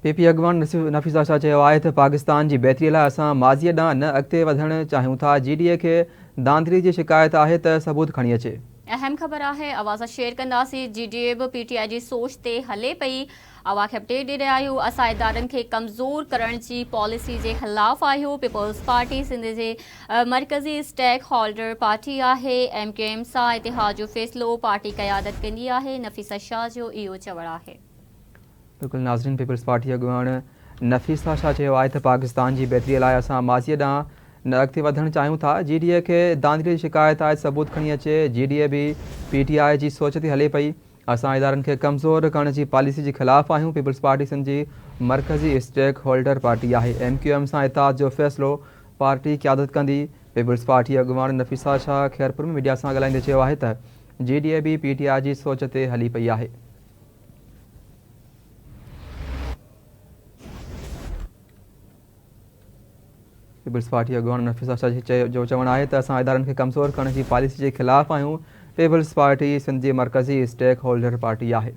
PP अॻवान नफ़ीसा शाह चयो आहे त पाकिस्तान जी बहितरीअ लाइ असां माज़ीअ ॾांहुं न अॻिते वधणु चाहियूं था। GDA खे धांधली जी शिकायत आहे त सबूत खणी अचे। अहम ख़बर आहे, आवाज़ शेयर कंदासीं। GDA बि PTI जी सोच ते हले पई। अवां खे अपडेट ॾेई रहिया आहियूं। असां इदारनि खे कमज़ोर करण जी पॉलिसी जे ख़िलाफ़ आहियूं। पीपल्स पार्टी सिंध जे मरकज़ी स्टेक होल्डर पार्टी आहे। MKM सां इतिहाद जो फ़ैसिलो पार्टी क़यादत कंदी आहे। नफ़ीसा शाह जो इहो चवणु आहे। बिल्कुल नाज़रीन, पीपल्स पार्टी अॻुवान नफ़ीसा शाह चयो आहे त पाकिस्तान जी बहितरीअ लाइ असां माज़ीअ ॾांहुं न अॻिते वधणु चाहियूं था। GDA खे धांधली जी शिकायत आहे, सबूत खणी अचे। GDA बि PTI जी सोच ते हले पई। असां इदारनि खे कमज़ोर करण जी पॉलिसी जे ख़िलाफ़ आहियूं। पीपल्स पार्टी सिंध जी मरकज़ी स्टेक होल्डर पार्टी आहे। MQM सां इतिहाद जो फ़ैसिलो पार्टी क़यादत कंदी। पीपल्स पार्टी अॻुवान नफ़ीसा शाह खैरपुर में मीडिया सां ॻाल्हाईंदे चयो आहे त GDA बि PTI जी सोच ते हली पई आहे। पीपल्स पार्टी अॻुवान नफ़ीसा शाह जो चवणु आहे त असां इदारनि खे कमज़ोर करण जी पॉलिसी जे ख़िलाफ़ आहियूं। पीपल्स पार्टी सिंध जी मरकज़ी स्टेक होल्डर पार्टी आहे।